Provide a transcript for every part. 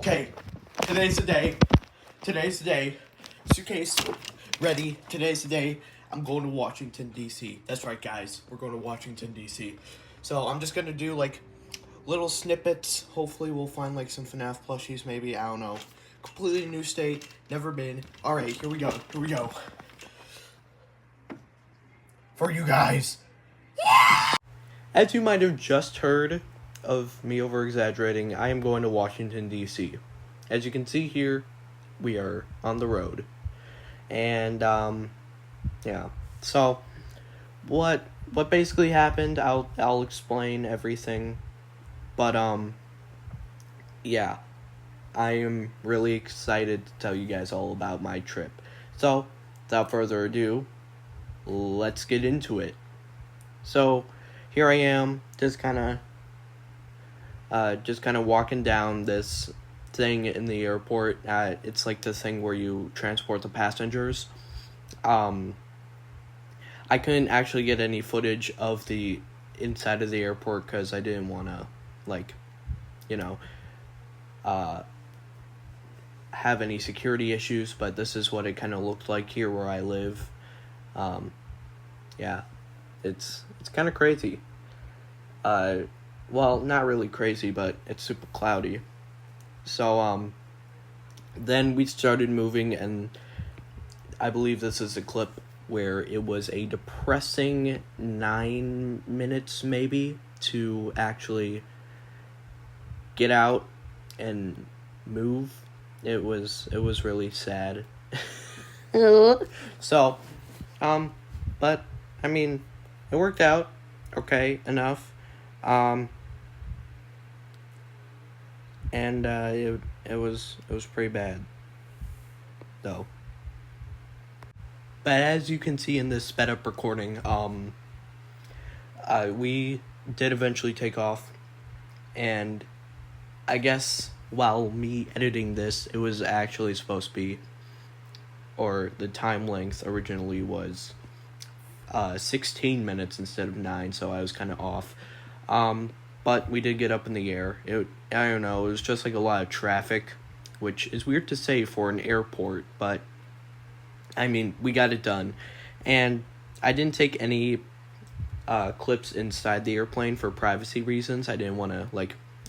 Okay, today's the day. Today's the day. Suitcase ready. Today's the day. I'm going to Washington, D.C. That's right, guys. We're going to Washington, D.C. So I'm just going to do, like, little snippets. Hopefully we'll find, like, some FNAF plushies, maybe. I don't know. Completely new state. Never been. Alright, here we go. Here we go. For you guys. As you might have just heard of me over-exaggerating, I am going to Washington, D.C. As you can see here, we are on the road. And, yeah. So, what basically happened, I'll explain everything. But, yeah. I am really excited to tell you guys all about my trip. So, without further ado, let's get into it. So, here I am, just kind of walking down this thing in the airport. It's like the thing where you transport the passengers. I couldn't actually get any footage of the inside of the airport because I didn't want to, have any security issues, but this is what it kind of looked like here where I live. Yeah, it's kind of crazy. Well, not really crazy, but it's super cloudy. So, then we started moving, and I believe this is a clip where it was a depressing 9 minutes, maybe, to actually get out and move. It was really sad. So, but, I mean, it worked out okay enough. And it was pretty bad, though. But as you can see in this sped up recording, we did eventually take off, and I guess while me editing this, it was actually supposed to be, or the time length originally was 16 minutes instead of 9, so I was kind of off. But we did get up in the air. I don't know, it was just like a lot of traffic, which is weird to say for an airport, but I mean, we got it done. And I didn't take any clips inside the airplane for privacy reasons. I didn't want to,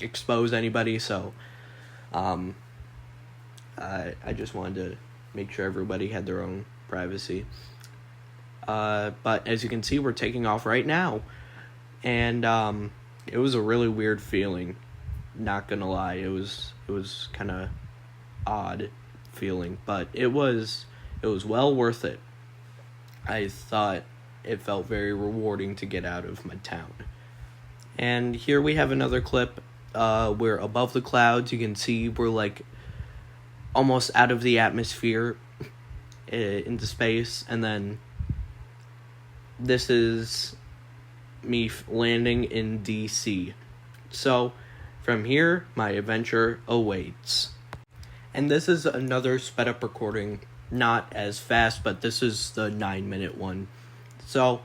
expose anybody, so I just wanted to make sure everybody had their own privacy. But as you can see, we're taking off right now. And, it was a really weird feeling, not gonna lie. It was kind of odd feeling, but it was well worth it. I thought it felt very rewarding to get out of my town. And here we have another clip. We're above the clouds. You can see we're almost out of the atmosphere into space, and then this is me landing in DC. So, from here, my adventure awaits. And this is another sped up recording, not as fast, but this is the 9-minute one. So,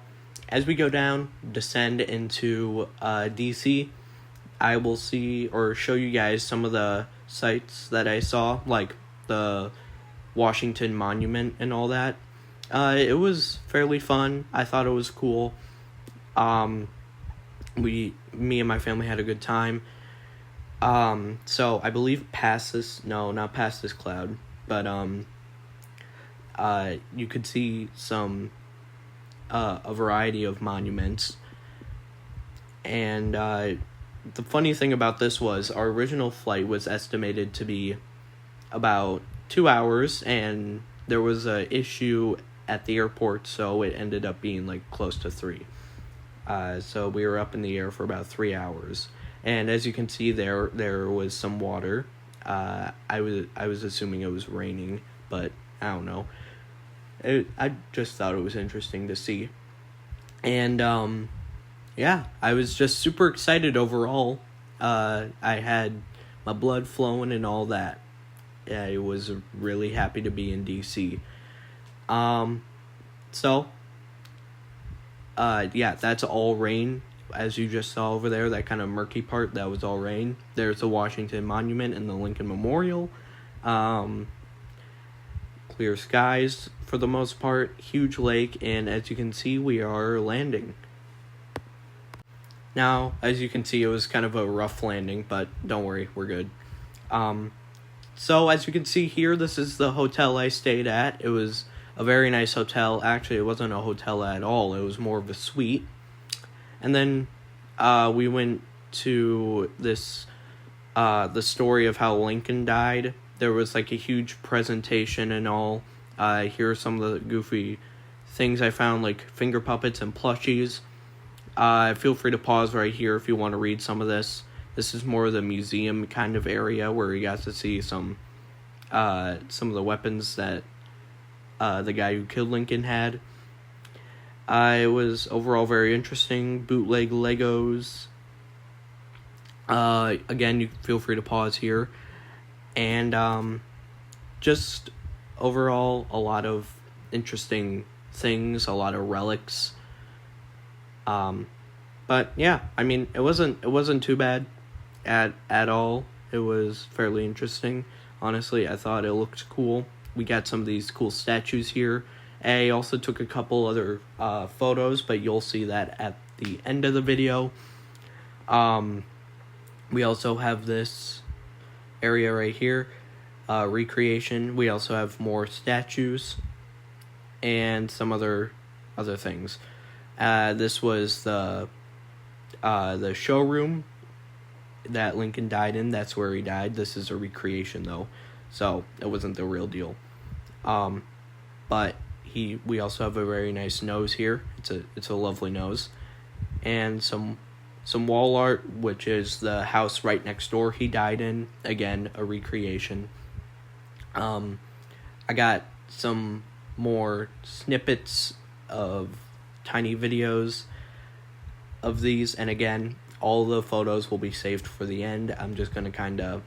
as we go down, descend into DC, I will see or show you guys some of the sights that I saw, like the Washington Monument and all that. It was fairly fun. I thought it was cool. Me and my family had a good time. So I believe not past this cloud, but, you could see a variety of monuments. And, the funny thing about this was our original flight was estimated to be about 2 hours, and there was a issue at the airport, so it ended up being close to 3. So we were up in the air for about 3 hours, and as you can see, there was some water. I was assuming it was raining, but I don't know. I just thought it was interesting to see, and yeah, I was just super excited overall. I had my blood flowing and all that. Yeah, I was really happy to be in DC. So, yeah, that's all rain as you just saw over there, that kind of murky part, that was all rain. There's the Washington Monument and the Lincoln Memorial. Clear skies for the most part, huge lake, and as you can see, we are landing. Now, as you can see, it was kind of a rough landing, but don't worry, we're good. So as you can see here, this is the hotel I stayed at. It was a very nice hotel. Actually, it wasn't a hotel at all. It was more of a suite. And then we went to this, the story of how Lincoln died. There was like a huge presentation and all. Here are some of the goofy things I found, like finger puppets and plushies. Feel free to pause right here if you want to read some of this. This is more of the museum kind of area where you got to see some of the weapons that the guy who killed Lincoln had. It was overall very interesting. Bootleg Legos. Again, you feel free to pause here. And just overall a lot of interesting things, a lot of relics. But yeah, I mean, it wasn't too bad at all. It was fairly interesting. Honestly, I thought it looked cool. We got some of these cool statues here. I also took a couple other photos, but you'll see that at the end of the video. We also have this area right here, recreation. We also have more statues and some other things. This was the showroom that Lincoln died in. That's where he died. This is a recreation though, so it wasn't the real deal. But we also have a very nice nose here. It's a lovely nose, and some wall art, which is the house right next door he died in. Again, a recreation. I got some more snippets of tiny videos of these, and again, all the photos will be saved for the end. I'm just going to kind of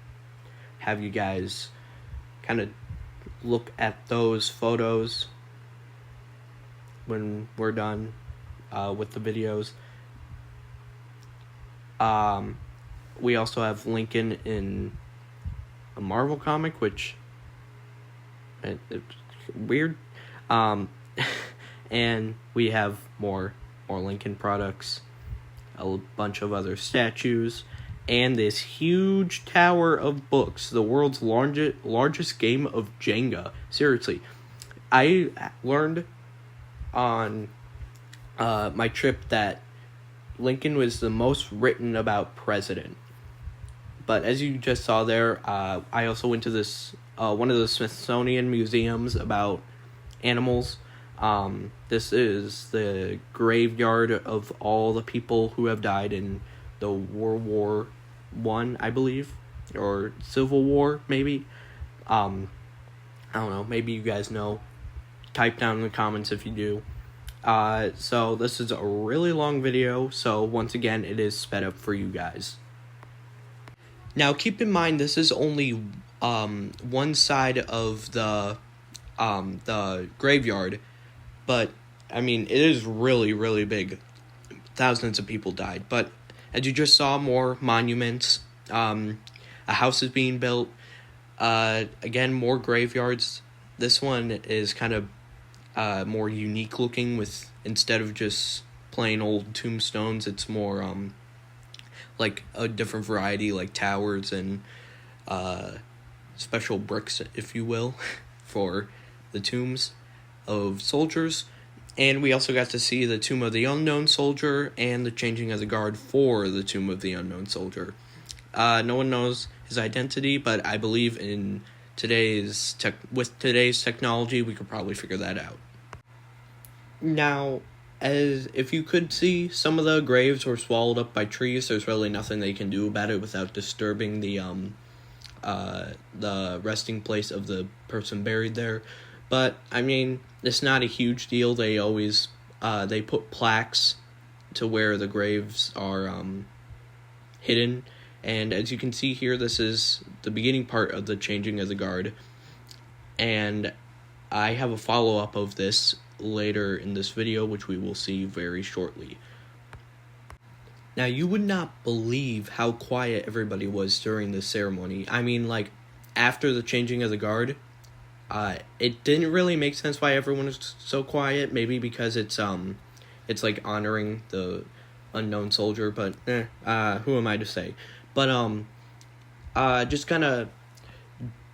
have you guys kind of look at those photos when we're done with the videos. We also have Lincoln in a Marvel comic, which it's weird. And we have more Lincoln products, a bunch of other statues, and this huge tower of books, the world's largest game of Jenga. Seriously, I learned on my trip that Lincoln was the most written about president. But as you just saw there, I also went to this one of the Smithsonian museums about animals. This is the graveyard of all the people who have died in the World War I, I believe, or Civil War, maybe. I don't know. Maybe you guys know. Type down in the comments if you do. So this is a really long video, so once again, it is sped up for you guys. Now, keep in mind, this is only one side of the graveyard, but I mean, it is really, really big. Thousands of people died, but as you just saw, more monuments. A house is being built. Again, more graveyards. This one is kind of more unique looking, with instead of just plain old tombstones, it's more like a different variety, like towers and special bricks, if you will, for the tombs of soldiers. And we also got to see the Tomb of the Unknown Soldier and the changing of the guard for the Tomb of the Unknown Soldier. No one knows his identity, but I believe in with today's technology, we could probably figure that out. Now, as if you could see, some of the graves were swallowed up by trees. There's really nothing they can do about it without disturbing the resting place of the person buried there. But I mean, it's not a huge deal. They always they put plaques to where the graves are hidden. And as you can see here, this is the beginning part of the changing of the guard. And I have a follow-up of this later in this video, which we will see very shortly. Now, you would not believe how quiet everybody was during the ceremony. I mean, like, after the changing of the guard, it didn't really make sense why everyone was so quiet. Maybe because it's like honoring the unknown soldier, but who am I to say? But just kind of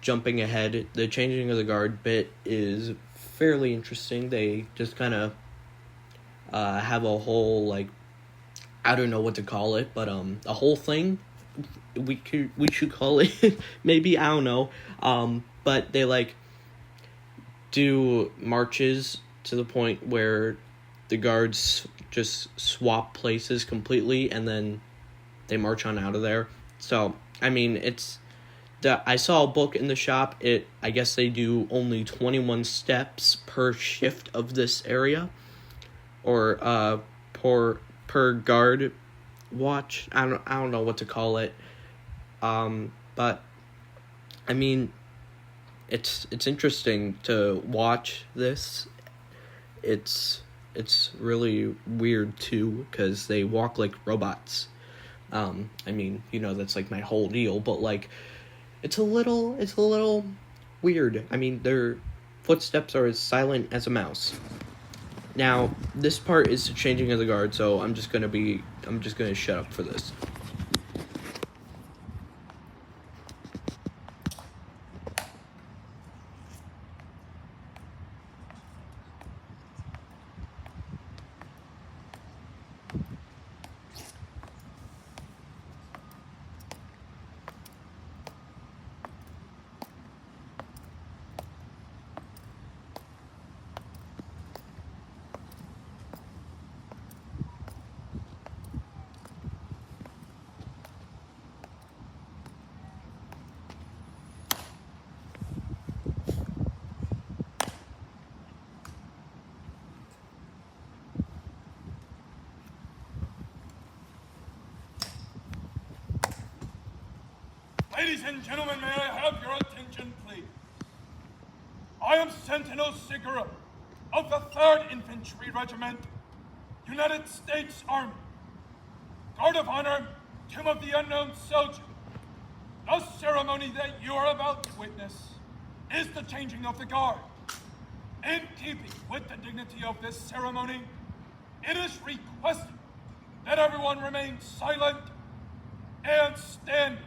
jumping ahead, the changing of the guard bit is fairly interesting. They just kind of have a whole, like, I don't know what to call it, but a whole thing we should call it maybe, I don't know. But they like do marches to the point where the guards just swap places completely, and then they march on out of there. So I mean, I saw a book in the shop. I guess they do only 21 steps per shift of this area, or per guard watch. I don't know what to call it. But I mean, it's interesting to watch this. It's really weird too, because they walk like robots. I mean, that's like my whole deal, but like it's a little weird. I mean, their footsteps are as silent as a mouse. Now, this part is the changing of the guard, so I'm just gonna shut up for this. Ladies and gentlemen, may I have your attention, please? I am Sentinel Sigura of the 3rd Infantry Regiment, United States Army. Guard of Honor, Tomb of the Unknown Soldier. The ceremony that you are about to witness is the changing of the guard. In keeping with the dignity of this ceremony, it is requested that everyone remain silent and standing.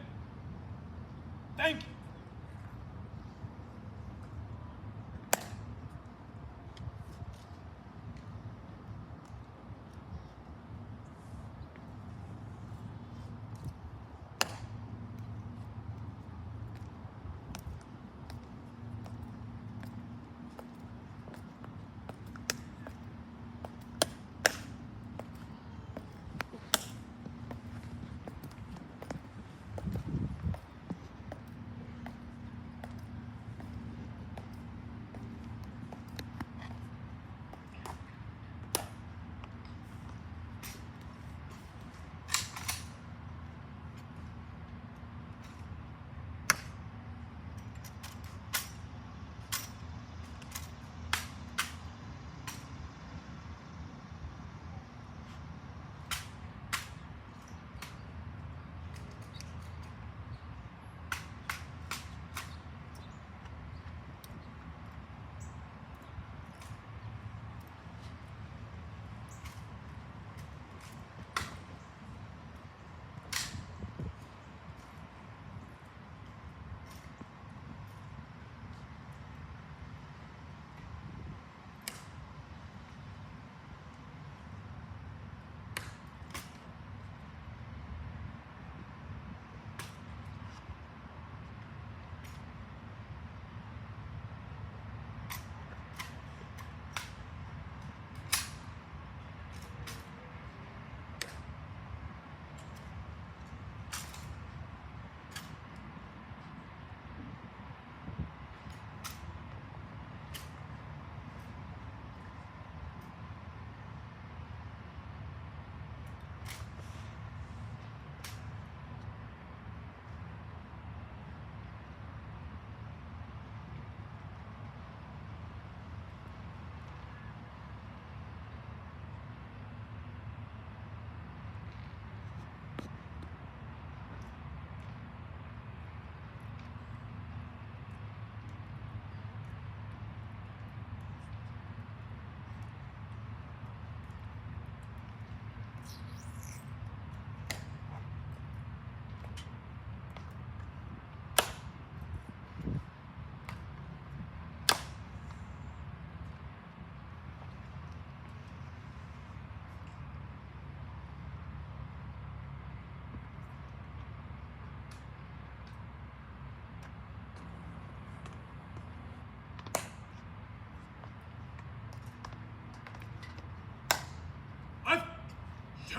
Thank you.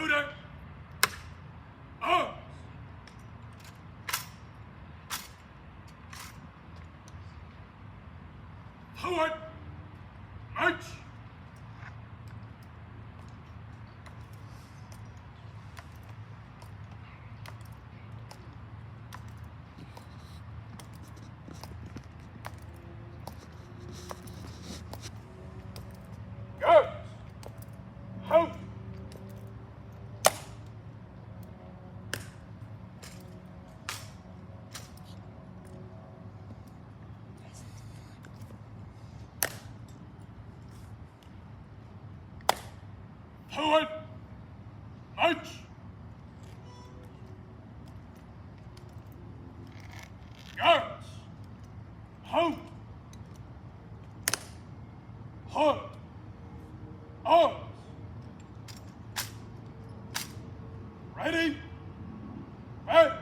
Shooter! Arms! Forward! March! Guards! Halt! Forward! March! Guards! Halt! Halt! Arms! Ready? March!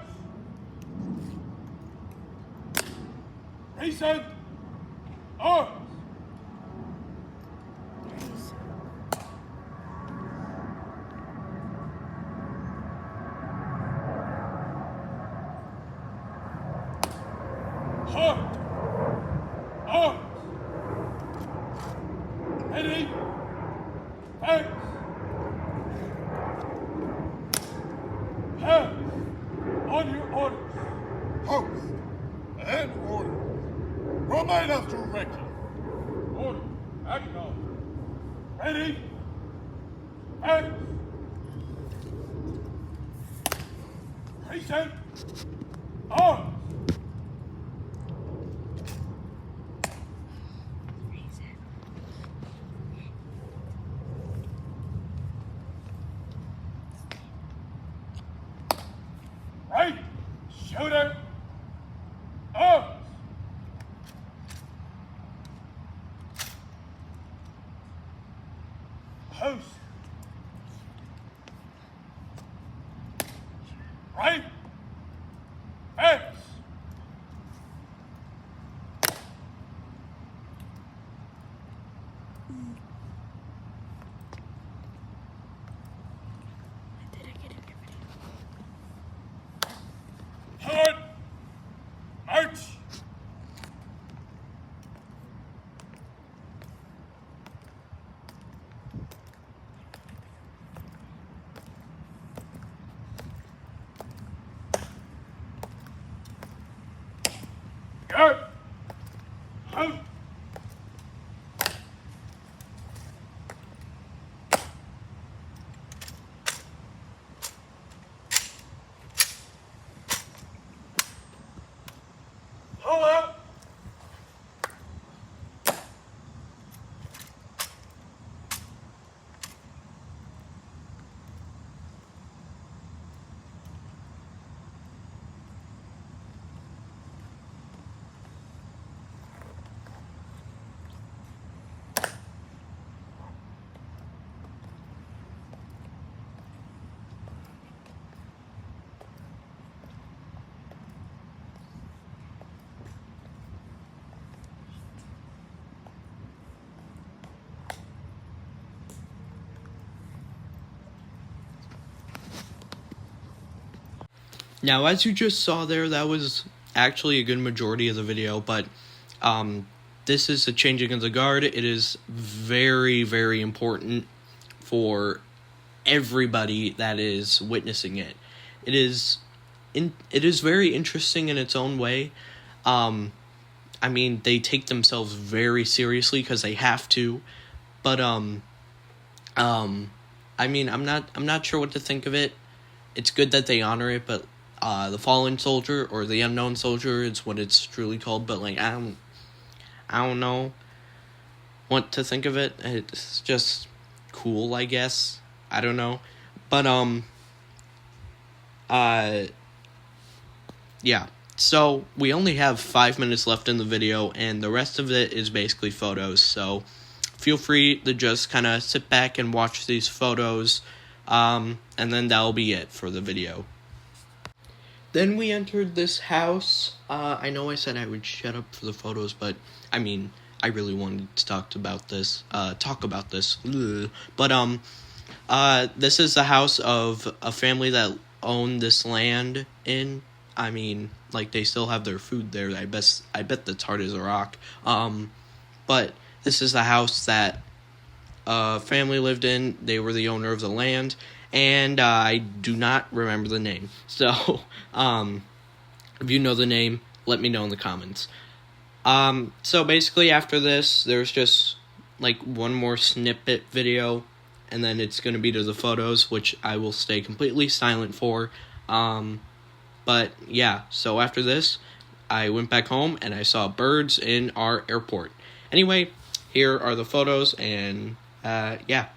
Present! Arms! Halt! Arms! Ready? Thanks! Pass! On your orders! Post and order. Remain as directed. Order! Acknowledge! Ready? Thanks! Present! Arms! Right! Shooter! Arms! Post! Right! Fence! Forward! March! Guard! Halt! Pull out! Now, as you just saw there, that was actually a good majority of the video, but this is the changing of the guard. It is very, very important for everybody that is witnessing it. It is very interesting in its own way. I mean, they take themselves very seriously because they have to, but I mean, I'm not sure what to think of it. It's good that they honor it, but the fallen soldier or the unknown soldier is what it's truly called. But like, I don't know what to think of it. It's just cool, I guess. I don't know, but yeah. So we only have 5 minutes left in the video, and the rest of it is basically photos. So feel free to just kind of sit back and watch these photos, and then that'll be it for the video. Then we entered this house. I know I said I would shut up for the photos, but I mean, I really wanted to talk about this. Ugh. But This is the house of a family that owned this land I mean, like, they still have their food there. I bet that's hard as a rock. But this is the house that a family lived in. They were the owner of the land, and I do not remember the name. So, if you know the name, let me know in the comments. So basically after this, there's just, like, one more snippet video, and then it's going to be to the photos, which I will stay completely silent for. But, yeah, so after this, I went back home, and I saw birds in our airport. Anyway, here are the photos, and, yeah.